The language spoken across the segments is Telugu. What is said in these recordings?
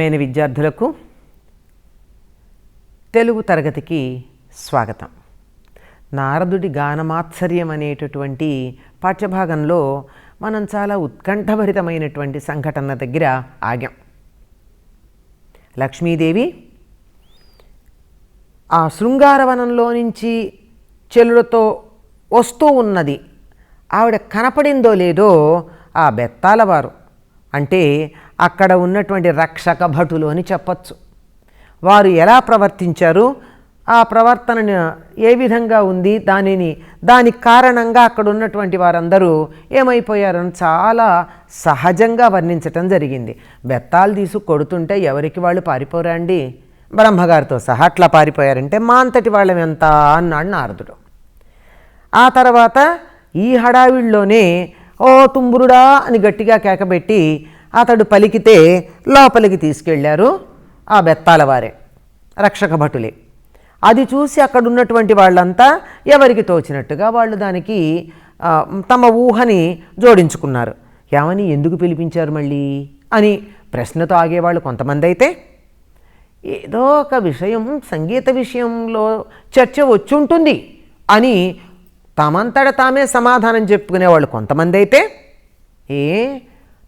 ప్రియమైన విద్యార్థులకు తెలుగు తరగతికి స్వాగతం. నారదుడి గానమాత్సర్యం అనేటటువంటి పాఠ్యభాగంలో మనం చాలా ఉత్కంఠభరితమైనటువంటి సంఘటన దగ్గర ఆగాం. లక్ష్మీదేవి ఆ శృంగారవనంలో నుంచి చెల్లులతో వస్తూ ఉన్నది. ఆవిడ కనపడిందో లేదో ఆ బెత్తాలవారు అంటే అక్కడ ఉన్నటువంటి రక్షక భటులు అని చెప్పచ్చు. వారు ఎలా ప్రవర్తించారు, ఆ ప్రవర్తన ఏ విధంగా ఉంది, దానికి కారణంగా అక్కడ ఉన్నటువంటి వారందరూ ఏమైపోయారని చాలా సహజంగా వర్ణించటం జరిగింది. బెత్తాలు తీసు కొడుతుంటే ఎవరికి వాళ్ళు పారిపోరా అండి, బ్రహ్మగారితో సహా అట్లా పారిపోయారంటే మా అంతటి వాళ్ళం ఎంత అన్నాడు నారదుడు. ఆ తర్వాత ఈ హడావిడిలోనే ఓ తుంబురుడా అని గట్టిగా కేకబెట్టి అతడు పలికితే లోపలికి తీసుకెళ్లారు ఆ బెత్తాల వారే, రక్షక భటులే. అది చూసి అక్కడ ఉన్నటువంటి వాళ్ళంతా ఎవరికి తోచినట్టుగా వాళ్ళు దానికి తమ ఊహని జోడించుకున్నారు. ఏమని ఎందుకు పిలిపించారు మళ్ళీ అని ప్రశ్నతో ఆగేవాళ్ళు కొంతమంది అయితే, ఏదో ఒక విషయం సంగీత విషయంలో చర్చ వచ్చుంటుంది అని తమంతట తామే సమాధానం చెప్పుకునేవాళ్ళు కొంతమంది అయితే,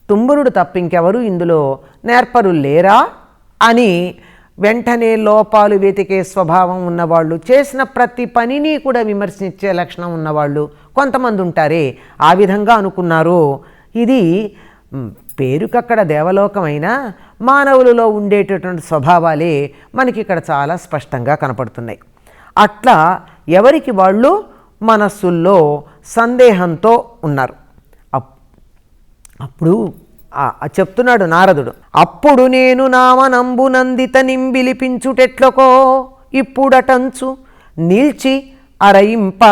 తుంబురుడు తప్పింకెవరు ఇందులో నేర్పరు లేరా అని వెంటనే లోపాలు వెతికే స్వభావం ఉన్నవాళ్ళు, చేసిన ప్రతి పనిని కూడా విమర్శించే లక్షణం ఉన్నవాళ్ళు కొంతమంది ఉంటారే, ఆ విధంగా అనుకున్నారు. ఇది పేరుకక్కడ దేవలోకమైనా మానవులలో ఉండేటటువంటి స్వభావాలే మనకి ఇక్కడ చాలా స్పష్టంగా కనపడుతున్నాయి. అట్లా ఎవరికి వాళ్ళు మనస్సుల్లో సందేహంతో ఉన్నారు. అప్పుడు చెప్తున్నాడు నారదుడు, అప్పుడు నేను నామనంబునందిత నింబిలిపించుటెట్లకో ఇప్పుడటంచు నిల్చి అరయింప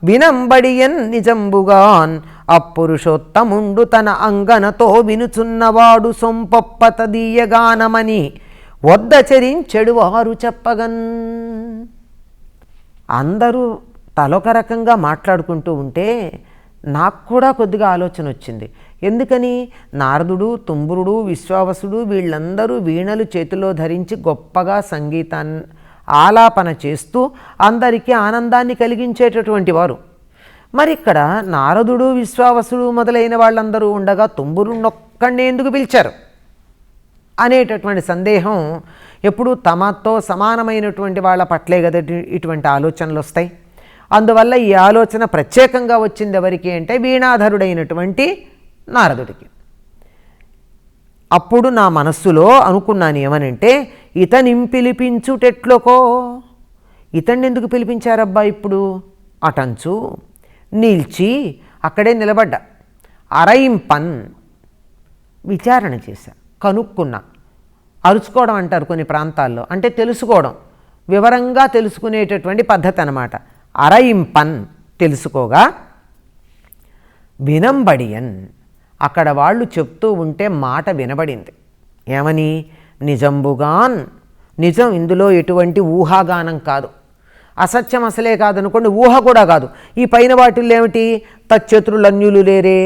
వినంబడియన్ నిజంబుగాన్ అప్పురుషోత్తముండు తన అంగనతో వినుచున్నవాడు సొంపొప్ప తదీయగానమని వద్ద చరించెడు వారు చెప్పగన్. అందరూ తలొక రకంగా మాట్లాడుకుంటూ ఉంటే నాకు కూడా కొద్దిగా ఆలోచన వచ్చింది. ఎందుకని, నారదుడు, తుంబురుడు, విశ్వావసుడు వీళ్ళందరూ వీణలు చేతిలో ధరించి గొప్పగా సంగీతాన్ని ఆలాపన చేస్తూ అందరికీ ఆనందాన్ని కలిగించేటటువంటి వారు. మరి ఇక్కడ నారదుడు, విశ్వావసుడు మొదలైన వాళ్ళందరూ ఉండగా తుంబురుణ్ణొక్కడినే ఎందుకు పిలిచారు అనేటటువంటి సందేహం ఎప్పుడూ తమతో సమానమైనటువంటి వాళ్ళ పట్లే కదా ఇటువంటి ఆలోచనలు వస్తాయి. అందువల్ల ఈ ఆలోచన ప్రత్యేకంగా వచ్చింది ఎవరికి అంటే వీణాధరుడైనటువంటి నారదుడికి. అప్పుడు నా మనస్సులో అనుకున్నాను ఏమనంటే, ఇతనిం పిలిపించుటెట్లకో, ఇతన్ని ఎందుకు పిలిపించారబ్బా ఇప్పుడు అటంచు నిల్చి అక్కడే నిలబడ్డా, అరయింపన్ విచారణ చేశా, కనుక్కున్నా. అరుచుకోవడం అంటారు కొన్ని ప్రాంతాల్లో, అంటే తెలుసుకోవడం, వివరంగా తెలుసుకునేటటువంటి పద్ధతి అన్నమాట. అరయింపన్ తెలుసుకోగా వినంబడియన్ అక్కడ వాళ్ళు చెప్తూ ఉంటే మాట వినబడింది. ఏమని, నిజంబుగాన్, నిజం ఇందులో ఎటువంటి ఊహాగానం కాదు, అసత్యం అసలే కాదనుకోండి, ఊహ కూడా కాదు. ఈ పైన వాటిల్లో ఏమిటి, తచ్చతురులన్యులు లేరే,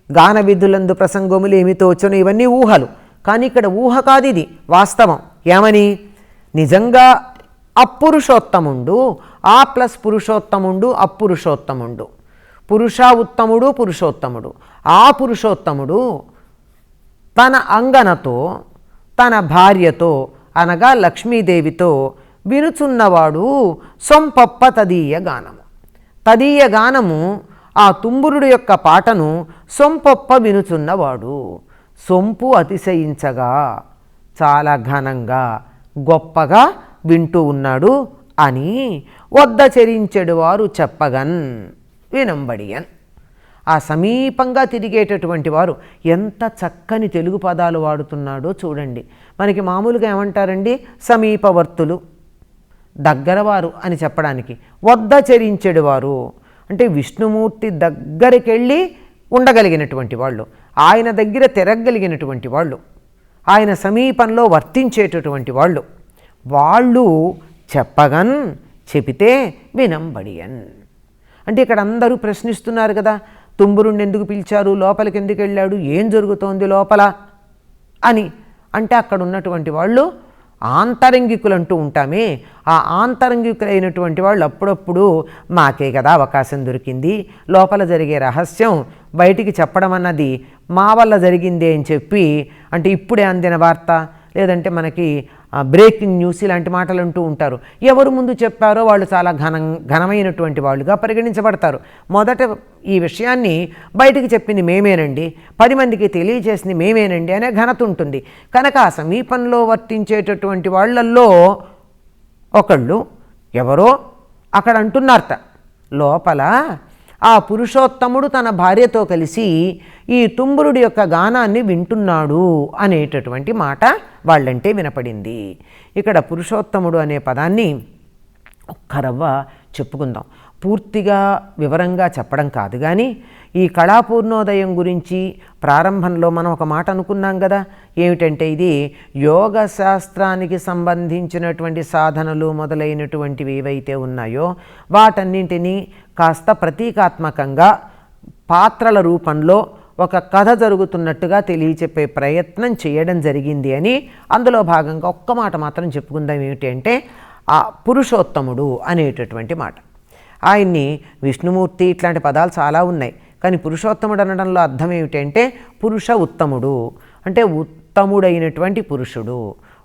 గాన విధులందు ప్రసంగములు ఏమితో వచ్చను, ఇవన్నీ ఊహలు. కానీ ఇక్కడ ఊహ కాదు, ఇది వాస్తవం. ఏమని, నిజంగా అపురుషోత్తముండు, ఆ ప్లస్ పురుషోత్తముండు, అపురుషోత్తముండు, పురుష ఉత్తముడు, పురుషోత్తముడు, ఆ పురుషోత్తముడు తన అంగనతో తన భార్యతో అనగా లక్ష్మీదేవితో వినుచున్నవాడు సొంపొప్ప తదీయ గానము. తదీయ గానము ఆ తుంబురుడు యొక్క పాటను సొంపొప్ప వినుచున్నవాడు, సొంపు అతిశయించగా చాలా ఘనంగా గొప్పగా వింటూ ఉన్నాడు అని వద్ద చరించెడు వారు చెప్పగన్ వినంబడియన్. ఆ సమీపంగా తిరిగేటటువంటి వారు ఎంత చక్కని తెలుగు పదాలు వాడుతున్నాడో చూడండి. మనకి మామూలుగా ఏమంటారండి, సమీపవర్తులు, దగ్గరవారు అని చెప్పడానికి. వద్ద చరించెడు వారు అంటే విష్ణుమూర్తి దగ్గరికి వెళ్ళి ఉండగలిగినటువంటి వాళ్ళు, ఆయన దగ్గర తిరగలిగినటువంటి వాళ్ళు, ఆయన సమీపంలో వర్తించేటటువంటి వాళ్ళు, వాళ్ళు చెప్పగన్ చెబితే వినంబడియన్. అంటే ఇక్కడ అందరూ ప్రశ్నిస్తున్నారు కదా, తుంబురుణ్ణి ఎందుకు పిలిచారు, లోపలికి ఎందుకు వెళ్ళాడు, ఏం జరుగుతోంది లోపల అని అంటే అక్కడ ఉన్నటువంటి వాళ్ళు ఆంతరంగికులు అంటూ ఉంటామే, ఆ ఆంతరంగికులైనటువంటి వాళ్ళు అప్పుడప్పుడు మాకే కదా అవకాశం దొరికింది, లోపల జరిగే రహస్యం బయటికి చెప్పడం అన్నది మా వల్ల జరిగిందే అని చెప్పి, అంటే ఇప్పుడే అందిన వార్త లేదంటే మనకి బ్రేకింగ్ న్యూస్ ఇలాంటి మాటలు అంటూ ఉంటారు. ఎవరు ముందు చెప్పారో వాళ్ళు చాలా ఘనమైనటువంటి వాళ్ళుగా పరిగణించబడతారు. మొదట ఈ విషయాన్ని బయటికి చెప్పింది మేమేనండి, 10 మందికి తెలియజేసింది మేమేనండి అనే ఘనత ఉంటుంది. కనుక ఆ సమీపంలో వర్తించేటటువంటి వాళ్ళల్లో ఒకళ్ళు ఎవరో అక్కడ అంటున్నారట, లోపల ఆ పురుషోత్తముడు తన భార్యతో కలిసి ఈ తుంబురుడి యొక్క గానాన్ని వింటున్నాడు అనేటటువంటి మాట వాళ్ళంటే వినపడింది. ఇక్కడ పురుషోత్తముడు అనే పదాన్ని ఒక్క రవ్వ చెప్పుకుందాం. పూర్తిగా వివరంగా చెప్పడం కాదు కానీ ఈ కళాపూర్ణోదయం గురించి ప్రారంభంలో మనం ఒక మాట అనుకున్నాం కదా, ఏమిటంటే ఇది యోగ శాస్త్రానికి సంబంధించినటువంటి సాధనలు మొదలైనటువంటివి ఏవైతే ఉన్నాయో వాటన్నింటినీ కాస్త ప్రతీకాత్మకంగా పాత్రల రూపంలో ఒక కథ జరుగుతున్నట్టుగా తెలియచెప్పే ప్రయత్నం చేయడం జరిగింది అని అందులో భాగంగా ఒక్క మాట మాత్రం చెప్పుకుందాం. ఏమిటి అంటే ఆ పురుషోత్తముడు అనేటటువంటి మాట. ఆయన్ని విష్ణుమూర్తి ఇట్లాంటి పదాలు చాలా ఉన్నాయి, కానీ పురుషోత్తముడు అనడంలో అర్థం ఏమిటంటే పురుష ఉత్తముడు, అంటే ఉత్తముడైనటువంటి పురుషుడు.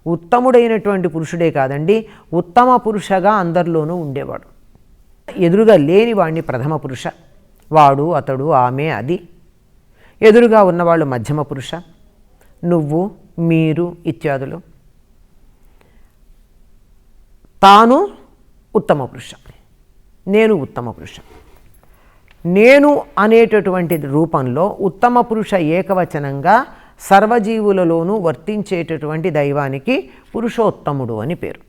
ఉత్తముడైనటువంటి పురుషుడే కాదండి, ఉత్తమ పురుషగా అందరిలోనూ ఉండేవాడు. ఎదురుగా లేని వాడిని ప్రథమ పురుష, వాడు అతడు ఆమె అది. ఎదురుగా ఉన్నవాళ్ళు మధ్యమ పురుష, నువ్వు మీరు ఇత్యాదులు. తాను ఉత్తమ పురుష, నేను ఉత్తమ పురుష. నేను అనేటటువంటి రూపంలో ఉత్తమ పురుష ఏకవచనంగా సర్వజీవులలోనూ వర్తించేటటువంటి దైవానికి పురుషోత్తముడు అని పేరు.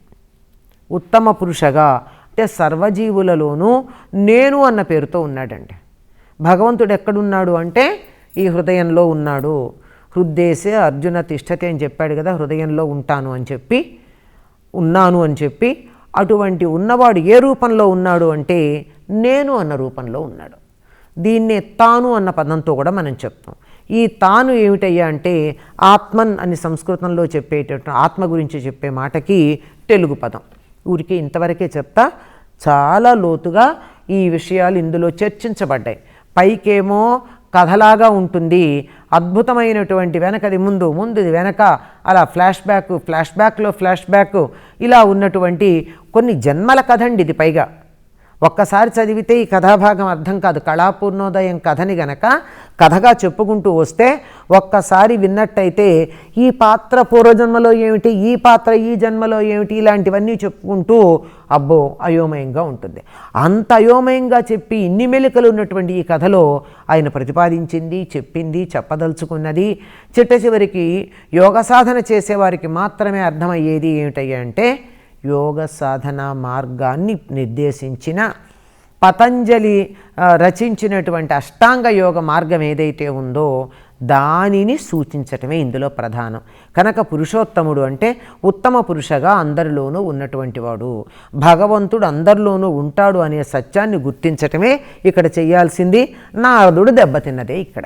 ఉత్తమ పురుషగా అంటే సర్వజీవులలోనూ నేను అన్న పేరుతో ఉన్నాడండి. భగవంతుడు ఎక్కడున్నాడు అంటే ఈ హృదయంలో ఉన్నాడు. హృద్దేశే అర్జున తిష్టతే అని చెప్పాడు కదా, హృదయంలో ఉంటాను అని చెప్పి, ఉన్నాను అని చెప్పి. అటువంటి ఉన్నవాడు ఏ రూపంలో ఉన్నాడు అంటే నేను అన్న రూపంలో ఉన్నాడు. దీన్నే తాను అన్న పదంతో కూడా మనం చెప్తాం. ఈ తాను ఏమిటయ్యా అంటే ఆత్మన్ అని సంస్కృతంలో చెప్పేటటువంటి ఆత్మ గురించి చెప్పే మాటకి తెలుగు పదం. ఊరికే ఇంతవరకే చెప్తా, చాలా లోతుగా ఈ విషయాలు ఇందులో చర్చించబడ్డాయి. పైకేమో కథలాగా ఉంటుంది, అద్భుతమైనటువంటి వెనకది ముందు, ముందుది వెనక, అలా ఫ్లాష్ బ్యాక్లో ఫ్లాష్ బ్యాక్, ఇలా ఉన్నటువంటి కొన్ని జన్మల కథ అండి ఇది. పైగా ఒక్కసారి చదివితే ఈ కథాభాగం అర్థం కాదు. కళాపూర్ణోదయం కథని గనక కథగా చెప్పుకుంటూ వస్తే ఒక్కసారి విన్నట్టయితే ఈ పాత్ర పూర్వజన్మలో ఏమిటి, ఈ పాత్ర ఈ జన్మలో ఏమిటి, ఇలాంటివన్నీ చెప్పుకుంటూ అబ్బో అయోమయంగా ఉంటుంది. అంత అయోమయంగా చెప్పి ఇన్ని మెలికలు ఉన్నటువంటి ఈ కథలో ఆయన ప్రతిపాదించింది, చెప్పింది, చెప్పదలుచుకున్నది చిట్ట చివరికి యోగ సాధన చేసేవారికి మాత్రమే అర్థమయ్యేది ఏమిటయ్యా అంటే యోగ సాధన మార్గాన్ని నిర్దేశించిన పతంజలి రచించినటువంటి అష్టాంగ యోగ మార్గం ఏదైతే ఉందో దానిని సూచించటమే ఇందులో ప్రధానం. కనుక పురుషోత్తముడు అంటే ఉత్తమ పురుషగా అందరిలోనూ ఉన్నటువంటి వాడు, భగవంతుడు అందరిలోనూ ఉంటాడు అనే సత్యాన్ని గుర్తించటమే ఇక్కడ చేయాల్సింది. నారదుడు దెబ్బతిన్నదే ఇక్కడ.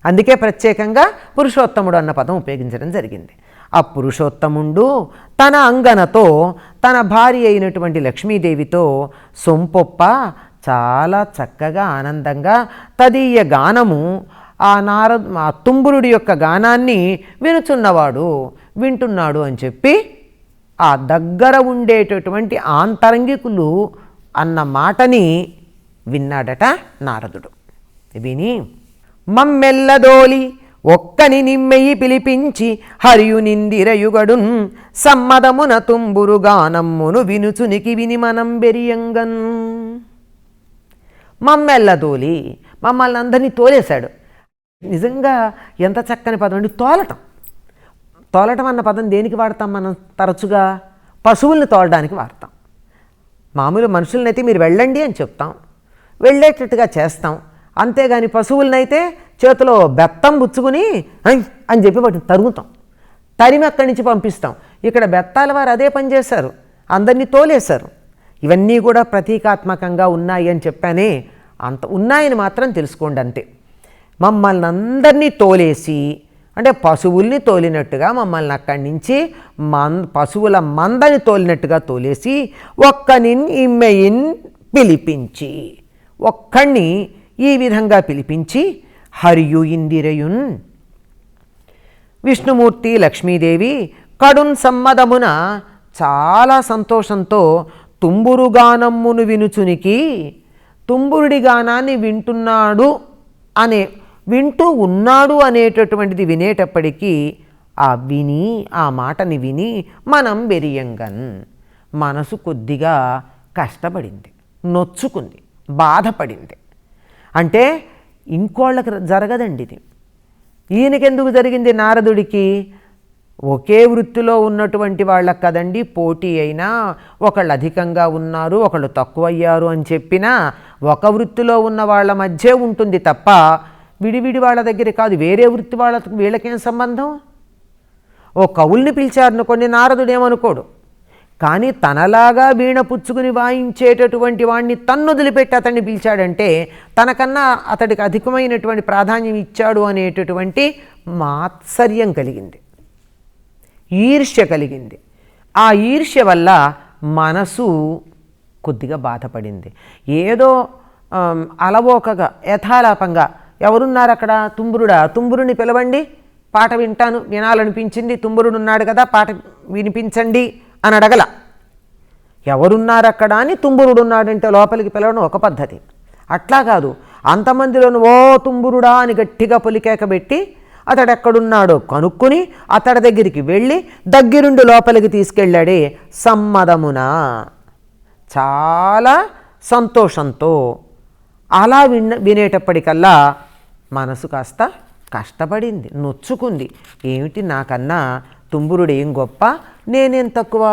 అందుకే ప్రత్యేకంగా పురుషోత్తముడు అన్న పదం ఉపయోగించడం జరిగింది. ఆ పురుషోత్తముడు తన అంగనతో, తన భార్య అయినటువంటి లక్ష్మీదేవితో సొంపొప్ప చాలా చక్కగా ఆనందంగా తదీయ గానము ఆ తుంబురుడి యొక్క గానాన్ని వింటున్నాడు అని చెప్పి ఆ దగ్గర ఉండేటటువంటి ఆంతరంగికులు అన్న మాటని విన్నాడట నారదుడు. విని మమ్మెల్లదోలి ఒక్కని నిమ్మెయి పిలిపించి హరియునిందిరయుగడున్ సమ్మదమున తుంబురు గానమ్మును వినుచునికి విని మనం బెరియంగన్. మమ్మెల్లదోలి, మమ్మల్ని అందరినీ తోలేశాడు. నిజంగా ఎంత చక్కని పదం అండి, తోలటం అన్న పదం దేనికి వాడతాం మనం తరచుగా? పశువుల్ని తోలడానికి వాడతాం. మామూలు మనుషులనైతే మీరు వెళ్ళండి అని చెప్తాం, వెళ్ళేటట్టుగా చేస్తాం. అంతేగాని పశువులనైతే చేతిలో బెత్తం పుచ్చుకుని అని చెప్పి వాటిని తరుగుతాం, తరిమి అక్కడి నుంచి పంపిస్తాం. ఇక్కడ బెత్తాల వారు అదే పని చేశారు, అందరినీ తోలేశారు. ఇవన్నీ కూడా ప్రతీకాత్మకంగా ఉన్నాయి అని చెప్పానే, అంత ఉన్నాయని మాత్రం తెలుసుకోండి అంతే. మమ్మల్ని అందరినీ తోలేసి అంటే పశువుల్ని తోలినట్టుగా మమ్మల్ని అక్కడి నుంచి పశువుల మందని తోలినట్టుగా తోలేసి ఒక్కనిన్ ఇమ్మెయిన్ పిలిపించి, ఒక్కడిని ఈ విధంగా పిలిపించి హరియు ఇందిరయున్ విష్ణుమూర్తి లక్ష్మీదేవి కడున్ సమ్మదమున చాలా సంతోషంతో తుంబురు గానమ్మును వినుచునికి, తుంబురుడి గానాన్ని వింటూ ఉన్నాడు అనేటటువంటిది వినేటప్పటికీ ఆ మాటని విని మనం బెరియంగన్ మనసు కొద్దిగా కష్టపడింది, నొచ్చుకుంది, బాధపడింది. అంటే ఇంకోళ్ళకి జరగదండి ఇది. ఈయనకెందుకు జరిగింది? నారదుడికి ఒకే వృత్తిలో ఉన్నటువంటి వాళ్ళకి కదండి పోటీ అయినా, ఒకళ్ళు అధికంగా ఉన్నారు ఒకళ్ళు తక్కువయ్యారు అని చెప్పినా ఒక వృత్తిలో ఉన్న వాళ్ళ మధ్య ఉంటుంది తప్ప విడివిడి వాళ్ళ దగ్గర కాదు. వేరే వృత్తి వీళ్ళకేం సంబంధం? ఓ కవుల్ని పిలిచారనుకోండి, నారదుడు ఏమనుకోడు. కానీ తనలాగా వీణ పుచ్చుకుని వాయించేటటువంటి వాడిని తన్నొదిలిపెట్టి అతన్ని పిలిచాడంటే తనకన్నా అతడికి అధికమైనటువంటి ప్రాధాన్యం ఇచ్చాడు అనేటటువంటి మాత్సర్యం కలిగింది, ఈర్ష్య కలిగింది. ఆ ఈర్ష్య వల్ల మనసు కొద్దిగా బాధపడింది. ఏదో అలవోకగా యథాలాపంగా ఎవరున్నారు అక్కడ? తుంబురుని పిలవండి, పాట వినాలనిపించింది, తుంబురుడు ఉన్నాడు కదా పాట వినిపించండి అని అడగల. ఎవరున్నారు అక్కడ అని తుంబురుడు ఉన్నాడంటే లోపలికి పిలవడం ఒక పద్ధతి. అట్లా కాదు, అంతమందిలోనూ ఓ తుంబురుడా అని గట్టిగా పొలికేక పెట్టి అతడు ఎక్కడున్నాడో కనుక్కుని అతడి దగ్గరికి వెళ్ళి దగ్గరుండి లోపలికి తీసుకెళ్ళాడే సమ్మదమున, చాలా సంతోషంతో. అలా వినేటప్పటికల్లా మనసు కాస్త కష్టపడింది, నొచ్చుకుంది. ఏమిటి నాకన్నా తుంబురుడు ఏం గొప్ప, నేనేం తక్కువ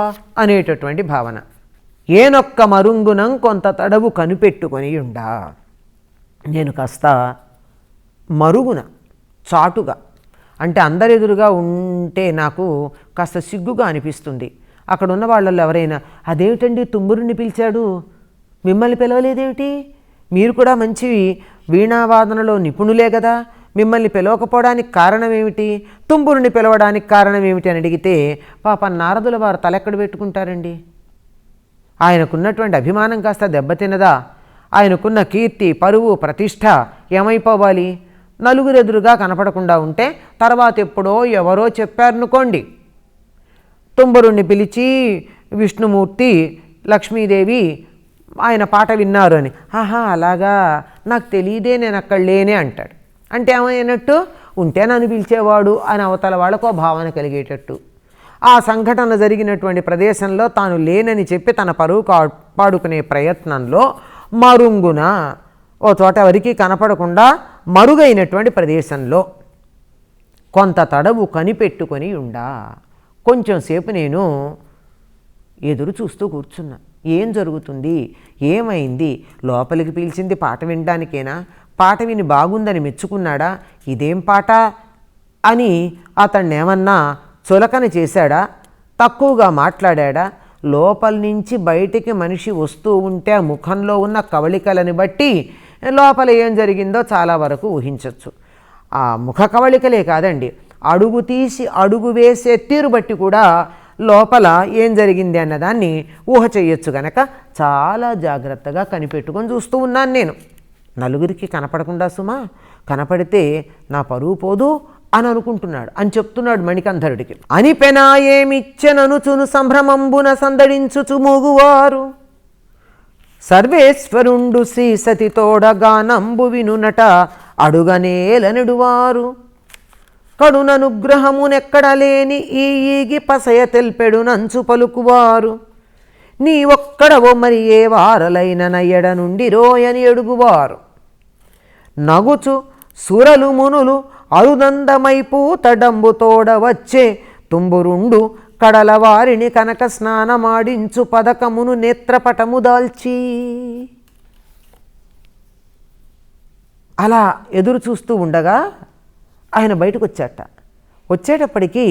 అనేటటువంటి భావన. ఏనొక్క మరుంగునం కొంత తడవు కనిపెట్టుకొని ఉండా, నేను కాస్త మరుగున చాటుగా, అంటే అందరెదురుగా ఉంటే నాకు కాస్త సిగ్గుగా అనిపిస్తుంది. అక్కడ ఉన్న వాళ్ళల్లో ఎవరైనా అదేమిటండి తుంబురుని పిలిచాడు, మిమ్మల్ని పిలవలేదేమిటి, మీరు కూడా మంచి వీణావాదనలో నిపుణులే కదా, మిమ్మల్ని పిలవకపోవడానికి కారణం ఏమిటి, తుంబురుని పిలవడానికి కారణం ఏమిటి అని అడిగితే పాప నారదుల వారు తలెక్కడ పెట్టుకుంటారండి? ఆయనకున్నటువంటి అభిమానం కాస్త దెబ్బతిన్నదా? ఆయనకున్న కీర్తి, పరువు, ప్రతిష్ట ఏమైపోవాలి? నలుగురెదురుగా కనపడకుండా ఉంటే తర్వాత ఎప్పుడో ఎవరో చెప్పారనుకోండి, తుంబురుణ్ణి పిలిచి విష్ణుమూర్తి లక్ష్మీదేవి ఆయన పాట విన్నారు అని, ఆహా అలాగా నాకు తెలియదే, నేను అక్కడ లేనే అంటాడు. అంటే ఏమైనట్టు? ఉంటే నన్ను పిలిచేవాడు అని అవతల వాళ్ళకో భావన కలిగేటట్టు. ఆ సంఘటన జరిగినటువంటి ప్రదేశంలో తాను లేనని చెప్పి తన పరువు కాపాడుకునే ప్రయత్నంలో మరుంగున, ఓ చోట ఎవరికి కనపడకుండా మరుగైనటువంటి ప్రదేశంలో కొంత తడవు కనిపెట్టుకొని ఉండా, కొంచెం సేపు నేను ఎదురు చూస్తూ కూర్చున్నా. ఏం జరుగుతుంది, ఏమైంది, లోపలికి పిలిచింది పాట వినడానికేనా, పాట విని బాగుందని మెచ్చుకున్నాడా, ఇదేం పాట అని అతన్ని ఏమన్నా చులకన చేశాడా, తక్కువగా మాట్లాడా, లోపల నుంచి బయటికి మనిషి వస్తూ ఉంటే ఆ ముఖంలో ఉన్న కవళికలని బట్టి లోపల ఏం జరిగిందో చాలా వరకు ఊహించవచ్చు. ఆ ముఖ కవళికలే కాదండి, అడుగు తీసి అడుగు వేసే తీరు బట్టి కూడా లోపల ఏం జరిగింది అన్నదాన్ని ఊహ చేయొచ్చు. గనక చాలా జాగ్రత్తగా కనిపెట్టుకొని చూస్తూ ఉన్నాను నేను. నలుగురికి కనపడకుండా సుమా, కనపడితే నా పరువు పోదు అని అనుకుంటున్నాడు అని చెప్తున్నాడు మణికంధరుడికి. అని పెనాయేమిచ్చెననుచును సంభ్రమంబున సందడించుచు మూగువారు, సర్వేశ్వరుండు శ్రీ సతితోడగానంబు వినునట అడుగనేలనెడువారు, కడుననుగ్రహమునెక్కడలేని ఈగి పసయ తెల్పెడు నంచు పలుకువారు, నీ ఒక్కడవో మరి ఏ వారలైన నయ్యడ నుండి రోయని ఎడుగువారు, నగుచు సురలు మునులు అరుదందమైపూ తడంబుతోడ వచ్చే తుంబురుండు కడల వారిని కనక స్నానమాడించు పదకమును నేత్రపటము దాల్చి. అలా ఎదురు చూస్తూ ఉండగా ఆయన బయటకు వచ్చేటప్పటికీ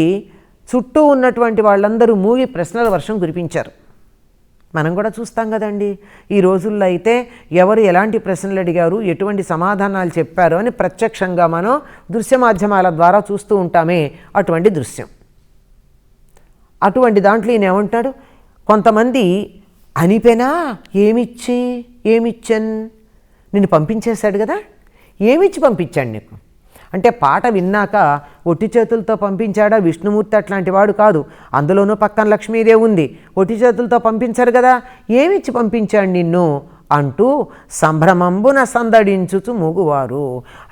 చుట్టూ ఉన్నటువంటి వాళ్ళందరూ మూగి ప్రశ్నల వర్షం కురిపించారు. మనం కూడా చూస్తాం కదండి. ఈ రోజుల్లో అయితే ఎవరు ఎలాంటి ప్రశ్నలు అడిగారు, ఎటువంటి సమాధానాలు చెప్పారు అని ప్రత్యక్షంగా మనం దృశ్య మాధ్యమాల ద్వారా చూస్తూ ఉంటామే. అటువంటి దృశ్యం, అటువంటి దాంట్లో ఈయన ఏమంటాడు, కొంతమంది అనిపెనా ఏమిచ్చన్, నిన్ను పంపించేశాడు కదా, ఏమిచ్చి పంపించాడు నీకు అంటే పాట విన్నాక ఒట్టి చేతులతో పంపించాడా విష్ణుమూర్తి? అట్లాంటి వాడు కాదు. అందులోనూ పక్కన లక్ష్మీదేవి ఉంది. ఒట్టి చేతులతో పంపించారు కదా, ఏమిచ్చి పంపించాడు నిన్ను అంటూ సంభ్రమంబున సందడించుచు మూగువారు.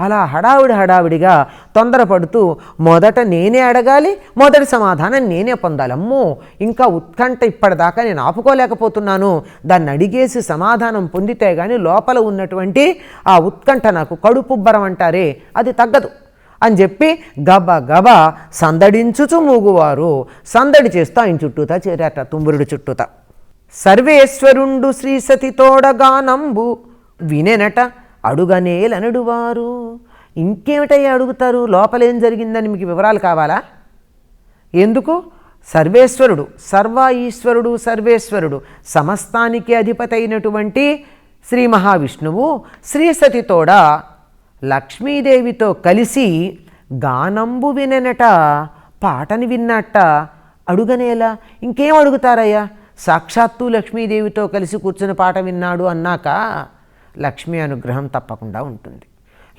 అలా హడావిడిగా తొందరపడుతూ మొదట నేనే అడగాలి, మొదటి సమాధానం నేనే పొందాలి. అమ్మో, ఇంకా ఉత్కంఠ ఇప్పటిదాకా నేను ఆపుకోలేకపోతున్నాను, దాన్ని అడిగేసి సమాధానం పొందితే కానీ లోపల ఉన్నటువంటి ఆ ఉత్కంఠ, నాకు కడుపుబ్బరం అంటారే, అది తగ్గదు అని చెప్పి గబా సందడించుచు మూగువారు. సందడి చేస్తూ ఆయన చుట్టూతా చేరాట, తుంబురుడు చుట్టూతా. సర్వేశ్వరుండు శ్రీసతితోడగానంబు వినెనట అడుగనేలనడువారు. ఇంకేమిటయ్యా అడుగుతారు, లోపలేం జరిగిందని మీకు వివరాలు కావాలా? ఎందుకు? సర్వేశ్వరుడు, సర్వ సర్వేశ్వరుడు, సమస్తానికి అధిపతి అయినటువంటి శ్రీ మహావిష్ణువు శ్రీసతితోడ లక్ష్మీదేవితో కలిసి గానంబు వినెనట, పాటని విన్నట్ట. అడుగనేలా, ఇంకేం అడుగుతారయ్యా? సాక్షాత్తు లక్ష్మీదేవితో కలిసి కూర్చుని పాట విన్నాడు అన్నాక లక్ష్మీ అనుగ్రహం తప్పకుండా ఉంటుంది.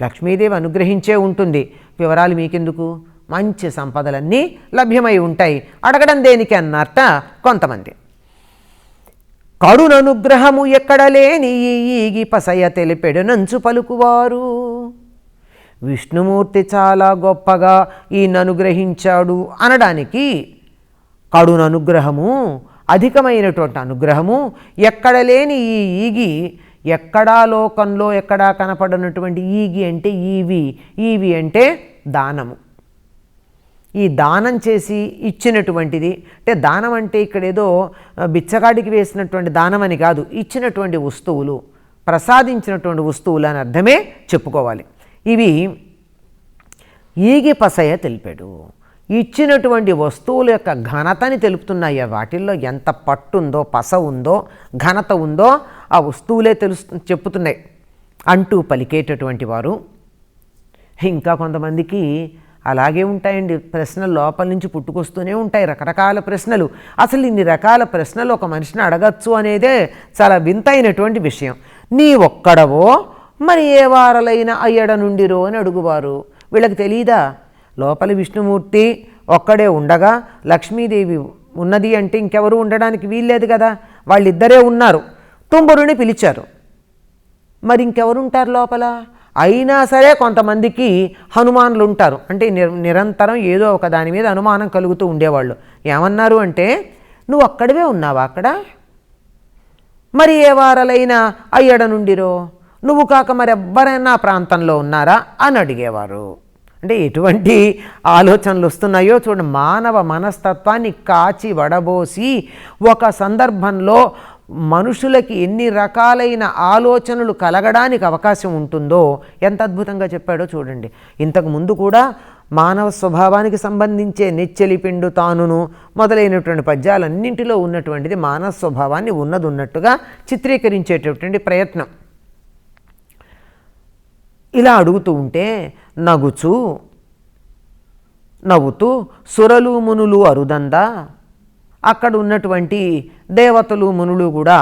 లక్ష్మీదేవి అనుగ్రహించే ఉంటుంది. వివరాలు మీకెందుకు? మంచి సంపదలన్నీ లభ్యమై ఉంటాయి. అడగడం దేనికి అన్నట్ట కొంతమంది. కడుననుగ్రహము ఎక్కడ లేని ఈగి పసయ తెలిపెడు నంచు పలుకువారు. విష్ణుమూర్తి చాలా గొప్పగా ఈయన అనుగ్రహించాడు అనడానికి కడుననుగ్రహము, అధికమైనటువంటి అనుగ్రహము, ఎక్కడ లేని ఈ ఈగి, ఎక్కడా లోకంలో ఎక్కడా కనపడనటువంటి ఈగి అంటే ఈవి అంటే దానము. ఈ దానం చేసి ఇచ్చినటువంటిది అంటే, దానం అంటే ఇక్కడ ఏదో బిచ్చగాడికి వేసినటువంటి దానం అని కాదు, ఇచ్చినటువంటి వస్తువులు, ప్రసాదించినటువంటి వస్తువులు అని అర్థమే చెప్పుకోవాలి. ఇవి ఈగి పసయ తెలిపాడు, ఇచ్చినటువంటి వస్తువుల యొక్క ఘనతని తెలుపుతున్నాయి. వాటిల్లో ఎంత పట్టుందో, పస ఉందో, ఘనత ఉందో ఆ వస్తువులే చెప్పుతున్నాయి అంటూ పలికేటటువంటి వారు. ఇంకా కొంతమందికి అలాగే ఉంటాయండి ప్రశ్నలు, లోపల నుంచి పుట్టుకొస్తూనే ఉంటాయి రకరకాల ప్రశ్నలు. అసలు ఇన్ని రకాల ప్రశ్నలు ఒక మనిషిని అడగచ్చు అనేదే చాలా వింతైనటువంటి విషయం. నీ ఒక్కడవో మరి ఏ వారలైన అయ్యడ నుండిరో అని అడుగువారు. వీళ్ళకి తెలీదా? లోపల విష్ణుమూర్తి ఒక్కడే ఉండగా లక్ష్మీదేవి ఉన్నది అంటే ఇంకెవరు ఉండడానికి వీల్లేదు కదా. వాళ్ళిద్దరే ఉన్నారు, తుంబురుని పిలిచారు, మరి ఇంకెవరు ఉంటారు లోపల? అయినా సరే కొంతమందికి హనుమానులు ఉంటారు. అంటే నిరంతరం ఏదో ఒక దాని మీద అనుమానం కలుగుతూ ఉండేవాళ్ళు. ఏమన్నారు అంటే, నువ్వు అక్కడవే ఉన్నావా అక్కడ? మరి ఏ వారలైనా అయ్యడ నుండిరో, నువ్వు కాక మరి ఎవ్వరైనా ప్రాంతంలో ఉన్నారా అని అడిగేవారు. అంటే ఎటువంటి ఆలోచనలు వస్తున్నాయో చూడండి. మానవ మనస్తత్వాన్ని కాచి వడబోసి ఒక సందర్భంలో మనుషులకి ఎన్ని రకాలైన ఆలోచనలు కలగడానికి అవకాశం ఉంటుందో ఎంత అద్భుతంగా చెప్పాడో చూడండి. ఇంతకు ముందు కూడా మానవ స్వభావానికి సంబంధించే నెచ్చెలి పిండు తానును మొదలైనటువంటి పద్యాలన్నింటిలో ఉన్నటువంటిది మానవ స్వభావాన్ని ఉన్నది ఉన్నట్టుగా చిత్రీకరించేటటువంటి ప్రయత్నం. ఇలా అడుగుతూ ఉంటే నవ్వుతూ సురలు మునులు అరుదందా, అక్కడ ఉన్నటువంటి దేవతలు మునులు కూడా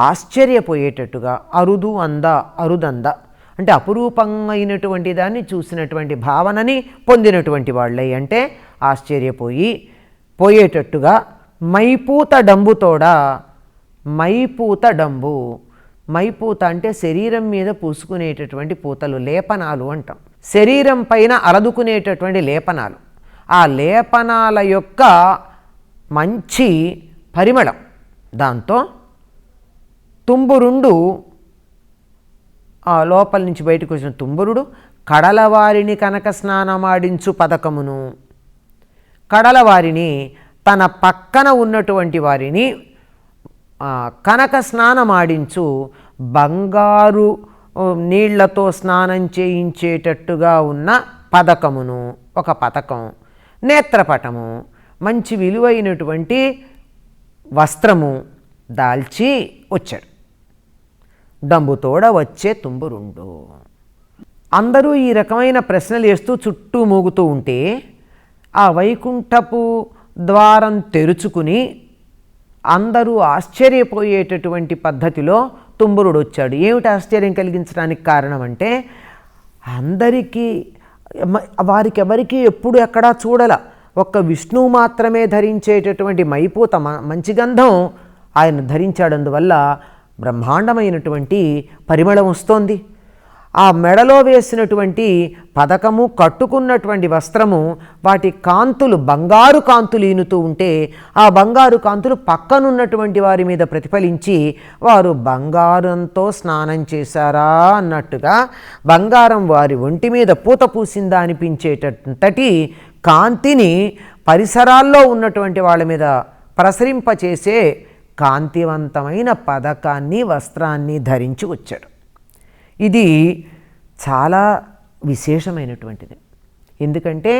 ఆశ్చర్యపోయేటట్టుగా అరుదంద అంటే అపురూపమైనటువంటి దాన్ని చూసినటువంటి భావనని పొందినటువంటి వాళ్ళే. అంటే పోయేటట్టుగా మైపూత డంబుతోడా, మైపూత డంబు, మైపూత అంటే శరీరం మీద పూసుకునేటటువంటి పూతలు, లేపనాలు అంటాం. శరీరం పైన అలదుకునేటటువంటి లేపనాలు, ఆ లేపనాల యొక్క మంచి పరిమళం, దాంతో తుంబురుండు, ఆ లోపల నుంచి బయటకు వచ్చిన తుంబురుడు కడలవారిని కనక స్నానమాడించు పథకమును, కడలవారిని తన పక్కన ఉన్నటువంటి వారిని కనక స్నానమాడించు, బంగారు నీళ్లతో స్నానం చేయించేటట్టుగా ఉన్న పథకమును, ఒక పథకం, నేత్రపటము, మంచి విలువైనటువంటి వస్త్రము, దాల్చి వచ్చాడు. డంబుతోడ వచ్చే తుంబురుండు. అందరూ ఈ రకమైన ప్రశ్నలు వేస్తూ చుట్టూ మూగుతూ ఉంటే ఆ వైకుంఠపు ద్వారం తెరుచుకుని అందరూ ఆశ్చర్యపోయేటటువంటి పద్ధతిలో తుంబురుడు వచ్చాడు. ఏమిటి ఆశ్చర్యం కలిగించడానికి కారణం అంటే, అందరికీ వారికెవరికి ఎప్పుడు ఎక్కడా చూడల ఒక్క విష్ణువు మాత్రమే ధరించేటటువంటి మైపూత మంచి గంధం ఆయన ధరించాడు. అందువల్ల బ్రహ్మాండమైనటువంటి పరిమళం వస్తోంది. ఆ మెడలో వేసినటువంటి పదకము, కట్టుకున్నటువంటి వస్త్రము, వాటి కాంతులు బంగారు కాంతులు ఈనుతూ ఉంటే ఆ బంగారు కాంతులు పక్కనున్నటువంటి వారి మీద ప్రతిఫలించి వారు బంగారంతో స్నానం చేశారా అన్నట్టుగా బంగారం వారి ఒంటి మీద పూత పూసిందా అనిపించేటంతటి కాంతిని పరిసరాల్లో ఉన్నటువంటి వాళ్ళ మీద ప్రసరింపచేసే కాంతివంతమైన పదకాన్ని, వస్త్రాన్ని ధరించి వచ్చాడు. ఇది చాలా విశేషమైనటువంటిది. ఎందుకంటే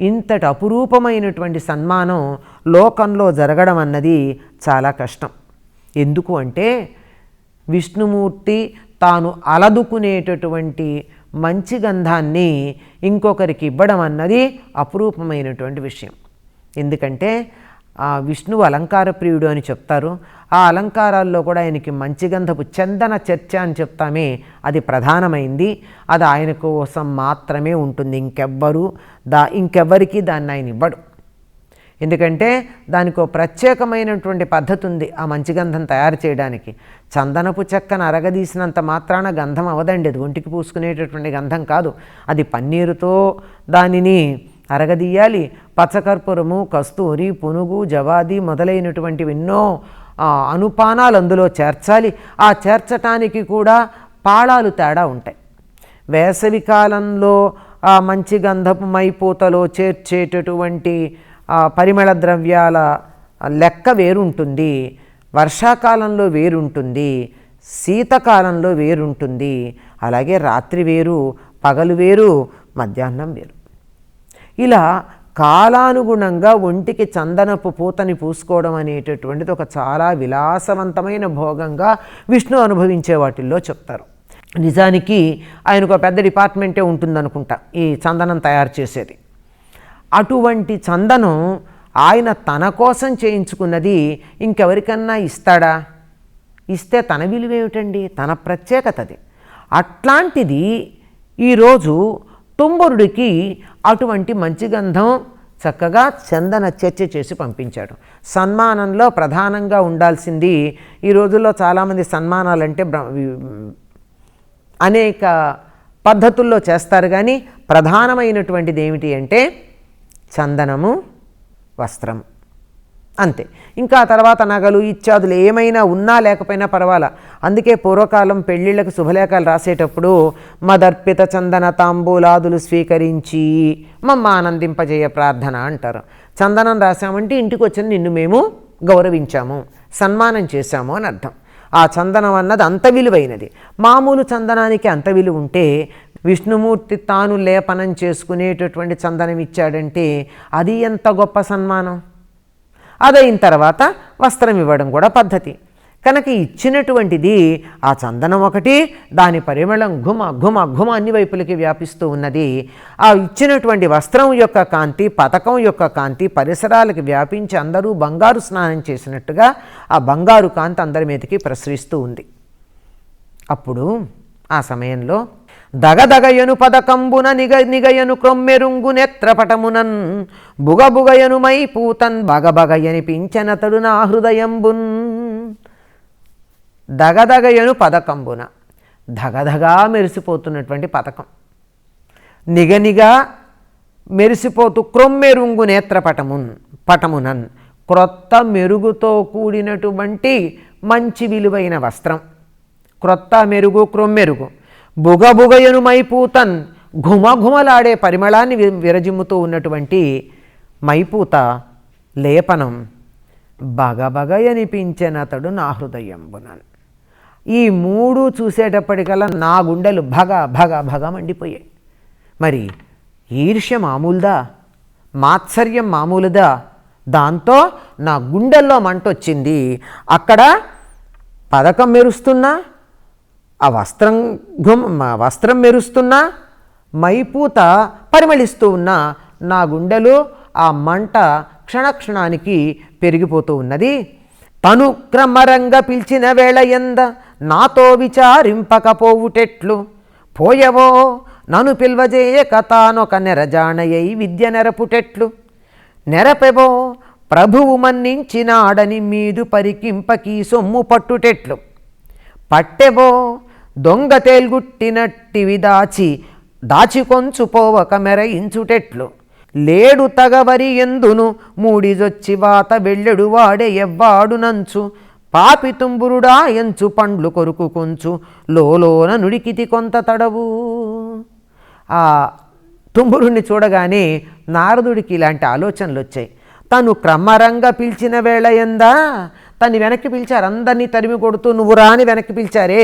ఇంతటి అపురూపమైనటువంటి సన్మానం లోకంలో జరగడం అన్నది చాలా కష్టం. ఎందుకు అంటే విష్ణుమూర్తి తాను అలదుకునేటటువంటి మంచి గంధాన్ని ఇంకొకరికి ఇవ్వడం అన్నది అపురూపమైనటువంటి విషయం. ఎందుకంటే విష్ణువు అలంకార ప్రియుడు అని చెప్తారు. ఆ అలంకారాల్లో కూడా ఆయనకి మంచి గంధపు చందన చర్చ అని చెప్తామే, అది ప్రధానమైంది. అది ఆయన కోసం మాత్రమే ఉంటుంది. ఇంకెవ్వరికి దాన్ని ఆయన ఇవ్వడు. ఎందుకంటే దానికి ఒక ప్రత్యేకమైనటువంటి పద్ధతి ఉంది ఆ మంచి గంధం తయారు చేయడానికి. చందనపు చెక్కను అరగదీసినంత మాత్రాన గంధం అవదండి. అది ఒంటికి పూసుకునేటటువంటి గంధం కాదు. అది పన్నీరుతో దానిని అరగదీయాలి. పచ్చకర్పూరము, కస్తూరి, పునుగు, జవాది మొదలైనటువంటివి ఎన్నో అనుపానాలు అందులో చేర్చాలి. ఆ చేర్చటానికి కూడా పాళాలు తేడా ఉంటాయి. వేసవి కాలంలో ఆ మంచి గంధపు మైపూతలో చేర్చేటటువంటి పరిమళ ద్రవ్యాల లెక్క వేరుంటుంది. వర్షాకాలంలో వేరుంటుంది, శీతకాలంలో వేరుంటుంది. అలాగే రాత్రి వేరు, పగలు వేరు, మధ్యాహ్నం వేరు. ఇలా కాలానుగుణంగా ఒంటికి చందనపు పూతని పూసుకోవడం అనేటటువంటిది ఒక చాలా విలాసవంతమైన భోగంగా విష్ణు అనుభవించే వాటిల్లో చెప్తారు. నిజానికి ఆయనకు ఒక పెద్ద డిపార్ట్మెంటే ఉంటుందనుకుంటా ఈ చందనం తయారు చేసేది. అటువంటి చందనం ఆయన తన కోసం చేయించుకున్నది ఇంకెవరికన్నా ఇస్తాడా? ఇస్తే తన విలువేమిటండి? తన ప్రత్యేకతది. అట్లాంటిది ఈరోజు తుంబురుడికి అటువంటి మంచి గంధం చక్కగా చందన చర్చ చేసి పంపించాడు. సన్మానంలో ప్రధానంగా ఉండాల్సింది, ఈ రోజుల్లో చాలామంది సన్మానాలంటే అనేక పద్ధతుల్లో చేస్తారు, కానీ ప్రధానమైనటువంటిది ఏమిటి అంటే చందనము, వస్త్రం, అంతే. ఇంకా తర్వాత నగలు ఇత్యాదులు ఏమైనా ఉన్నా లేకపోయినా పర్వాలా. అందుకే పూర్వకాలం పెళ్ళిళ్ళకు శుభలేఖలు రాసేటప్పుడు మదర్పిత చందన తాంబూలాదులు స్వీకరించి మమ్మ ఆనందింపజేయ ప్రార్థన అంటారు. చందనం రాసామంటే ఇంటికి వచ్చిన నిన్ను మేము గౌరవించాము, సన్మానం చేశాము అని అర్థం. ఆ చందనం అన్నది అంత విలువైనది. మామూలు చందనానికి అంత విలువ ఉంటే విష్ణుమూర్తి తాను లేపనం చేసుకునేటటువంటి చందనం ఇచ్చాడంటే అది ఎంత గొప్ప సన్మానం. అదైన తర్వాత వస్త్రం ఇవ్వడం కూడా పద్ధతి. కనుక ఇచ్చినటువంటిది ఆ చందనం ఒకటి, దాని పరిమళం ఘుమ ఘుమ ఘుమ అన్ని వైపులకి వ్యాపిస్తూ ఉన్నది. ఆ ఇచ్చినటువంటి వస్త్రం యొక్క కాంతి, పతకం యొక్క కాంతి పరిసరాలకు వ్యాపించి అందరూ బంగారు స్నానం చేసినట్టుగా ఆ బంగారు కాంతి అందరి మీదకి ప్రసరిస్తూ ఉంది. అప్పుడు ఆ సమయంలో దగదగయను పదకంబున నిగయను క్రొమ్మెరుంగు నేత్రపటమునన్ బుగబుగయను మైపూతన్ బగబగయని పింఛనతడు నా హృదయంబున్. దగదగయను పదకంబున, దగదగా మెరిసిపోతున్నటువంటి పథకం, నిగనిగా మెరిసిపోతూ క్రొమ్మెరుంగు పటమునన్ క్రొత్త మెరుగుతో కూడినటువంటి మంచి విలువైన వస్త్రం, క్రొత్త మెరుగు, క్రొమ్మెరుగు, బుగబుగయను మైపూతన్ ఘుమఘుమలాడే పరిమళాన్ని విరజిమ్ముతూ ఉన్నటువంటి మైపూత లేపనం బగబగయనిపించెనతడు నా హృదయంబునన్. ఈ మూడు చూసేటప్పటికల్లా నా గుండెలు భగ భగ భగ మండిపోయాయి. మరి ఈర్ష్య మామూలుదా? మాత్సర్యం మామూలుదా? దాంతో నా గుండెల్లో మంటొచ్చింది. అక్కడ పదకం మెరుస్తున్నా, ఆ వస్త్రం మెరుస్తున్నా, మైపూత పరిమళిస్తూ ఉన్న నా గుండెలో ఆ మంట క్షణక్షణానికి పెరిగిపోతూ ఉన్నది. తను క్రమరంగా పిలిచిన వేళ ఎంద నాతో విచారింపకపోవుటెట్లు, పోయవో నన్ను పిల్వజేయక తానొక నెరజానయై విద్య నెరపుటెట్లు, నెరపెవో ప్రభువు మన్నించినాడని మీదు పరికింపకీ సొమ్ము పట్టుటెట్లు, పట్టెవో దొంగ తేల్గుట్టినట్టివి దాచికొంచుపోవక మెరయించుటెట్లు, లేడు తగవరి ఎందును మూడిజొచ్చి వాత వెళ్ళెడు వాడే ఎవ్వాడు నంచు, పాపి తుంబురుడా ఎంచు పండ్లు కొరుకు కొంచు లోలోన నుడికితి కొంత తడవు. ఆ తుంబురుణ్ణి చూడగానే నారదుడికి ఇలాంటి ఆలోచనలు వచ్చాయి. తను క్రమరంగా పిలిచిన వేళ ఎందా, తను వెనక్కి పిలిచారు, అందరినీ తరిమి కొడుతూ నువ్వు రాని వెనక్కి పిలిచారే,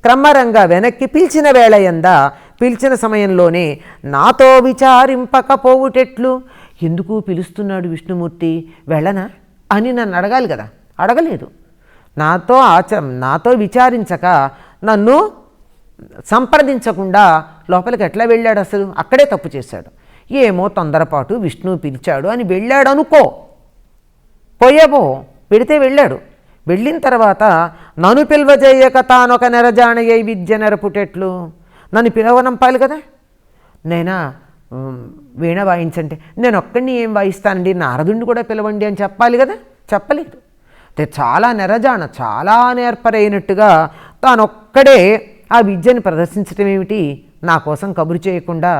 క్రమరంగా వెనక్కి పిలిచిన వేళ ఎందా, పిలిచిన సమయంలోనే నాతో విచారింపకపోవుటెట్లు, ఎందుకు పిలుస్తున్నాడు విష్ణుమూర్తి, వెళ్ళనా అని నన్ను అడగాలి కదా, అడగలేదు. నాతో విచారించక నన్ను సంప్రదించకుండా లోపలికి ఎట్లా వెళ్ళాడు, అసలు అక్కడే తప్పు చేశాడు. ఏమో తొందరపాటు విష్ణువు పిలిచాడు అని వెళ్ళాడు అనుకో, పోయేవో వెడితే వెళ్ళాడు. వెళ్ళిన తర్వాత నన్ను పిల్వజేయక తానొక నెరజానయ్య విద్య నెరపుటెట్లు, నన్ను పిలవనంపాలి కదా. నేనా వీణ వాయించంటే నేను ఒక్కడిని ఏం వాయిస్తానండి, నారదుడిని కూడా పిలవండి అని చెప్పాలి కదా, చెప్పలేదు. అంటే చాలా నెరజాన, చాలా నేర్పరైనట్టుగా తానొక్కడే ఆ విద్యని ప్రదర్శించటం ఏమిటి, నా కోసం కబురు చేయకుండా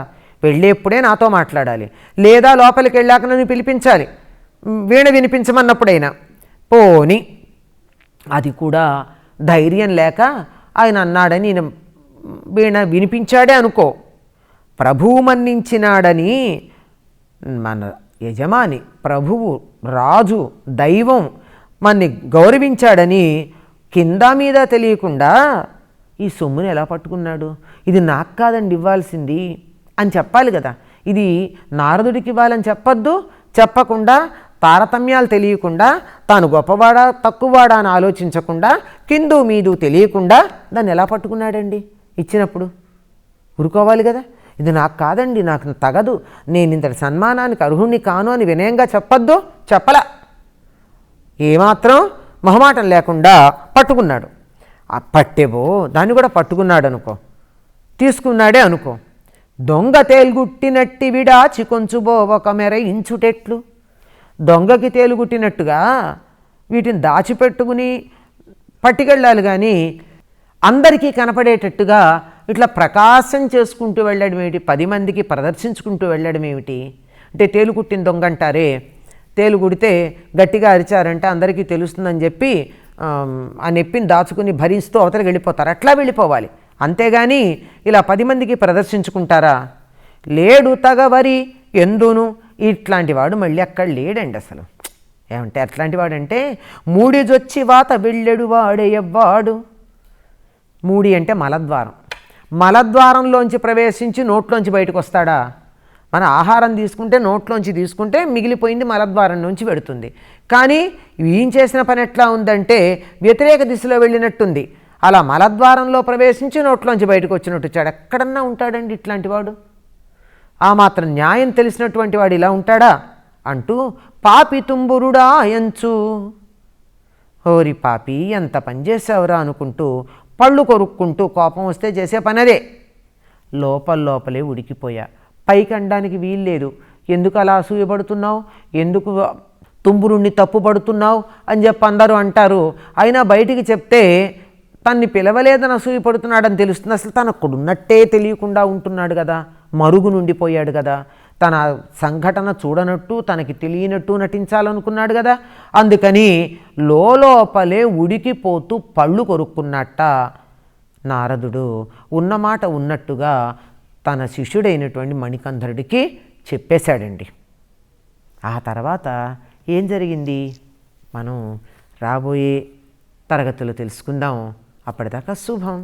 వెళ్ళేప్పుడే నాతో మాట్లాడాలి, లేదా లోపలికి వెళ్ళాక నన్ను పిలిపించాలి వీణ వినిపించమన్నప్పుడైనా. పోని అది కూడా ధైర్యం లేక ఆయన అన్నాడని నేను వీణ వినిపించాడే అనుకో, ప్రభువు మన్నించినాడని, మన యజమాని ప్రభువు రాజు దైవం మన్ని గౌరవించాడని కింద మీద తెలియకుండా ఈ సొమ్ముని ఎలా పట్టుకున్నాడు, ఇది నాకు కాదండి ఇవ్వాల్సింది అని చెప్పాలి కదా. ఇది నారదుడికి ఇవ్వాలని చెప్పొద్దు, చెప్పకుండా తారతమ్యాలు తెలియకుండా తాను గొప్పవాడా తక్కువవాడా అని ఆలోచించకుండా కిందు మీదు తెలియకుండా దాన్ని ఎలా పట్టుకున్నాడండి ఇచ్చినప్పుడు, ఊరుకోవాలి కదా. ఇది నాకు కాదండి, నాకు తగదు, నేను ఇంతటి సన్మానానికి అర్హుణ్ణి కాను అని వినయంగా చెప్పొద్దు, చెప్పలా, ఏమాత్రం మొహమాటం లేకుండా పట్టుకున్నాడు. ఆ పట్టెవో దాన్ని కూడా పట్టుకున్నాడు అనుకో, తీసుకున్నాడే అనుకో, దొంగ తేలుగుట్టినట్టి విడాచి కొంచుబో ఒక మెర ఇంచుటెట్లు, దొంగకి తేలుగుట్టినట్టుగా వీటిని దాచిపెట్టుకుని పట్టుకెళ్ళాలి కానీ అందరికీ కనపడేటట్టుగా ఇట్లా ప్రకాశం చేసుకుంటూ వెళ్ళడం ఏమిటి, 10 మందికి ప్రదర్శించుకుంటూ వెళ్ళడం ఏమిటి. అంటే తేలుగుట్టిన దొంగ అంటారే, తేలుగుడితే గట్టిగా అరిచారంటే అందరికీ తెలుస్తుందని చెప్పి ఆ నొప్పిని దాచుకుని భరిస్తూ అవతలకి వెళ్ళిపోతారు, అట్లా వెళ్ళిపోవాలి. అంతేగాని ఇలా 10 మందికి ప్రదర్శించుకుంటారా. లేడు తగవరి ఎందును, ఇట్లాంటి వాడు మళ్ళీ అక్కడ లేడండి అసలు. ఏమంటే అట్లాంటి వాడంటే మూడిజొచ్చి వాత వెళ్ళెడు వాడే ఎవ్వాడు. మూడి అంటే మలద్వారం, మలద్వారంలోంచి ప్రవేశించి నోట్లోంచి బయటకు వస్తాడా. మన ఆహారం తీసుకుంటే నోట్లోంచి తీసుకుంటే మిగిలిపోయింది మలద్వారం నుంచి పెడుతుంది, కానీ ఈయన చేసిన పని ఎట్లా ఉందంటే వ్యతిరేక దిశలో వెళ్ళినట్టుంది. అలా మలద్వారంలో ప్రవేశించి నోట్లోంచి బయటకు వచ్చినట్టు వచ్చాడు. ఎక్కడన్నా ఉంటాడండి ఇట్లాంటి వాడు, ఆ మాత్రం న్యాయం తెలిసినటువంటి వాడు ఇలా ఉంటాడా అంటూ పాపి తుంబురుడా ఎంచు, ఓరి పాపి ఎంత పనిచేసావురా అనుకుంటూ పళ్ళు కొరుక్కుంటూ, కోపం వస్తే చేసే పనదే, లోపలే ఉడికిపోయా. పైకి అనడానికి వీల్లేదు, ఎందుకు అలా అసూయపడుతున్నావు, ఎందుకు తుంబురుణ్ణి తప్పుపడుతున్నావు అని చెప్పి అందరూ అంటారు. అయినా బయటికి చెప్తే తన్ని పిలవలేదని అసూయపడుతున్నాడని తెలుస్తుంది. అసలు తను అక్కడున్నట్టే తెలియకుండా ఉంటున్నాడు కదా, మరుగు నుండిపోయాడు కదా, తన సంఘటన చూడనట్టు తనకి తెలియనట్టు నటించాలనుకున్నాడు కదా. అందుకని లోపలే ఉడికిపోతూ పళ్ళు కొరుక్కున్నట్ట నారదుడు ఉన్నమాట ఉన్నట్టుగా తన శిష్యుడైనటువంటి మణికంఠరుడికి చెప్పేశాడండి. ఆ తర్వాత ఏం జరిగింది మనం రాబోయే తరగతిలో తెలుసుకుందాం. అప్పటిదాకా శుభం.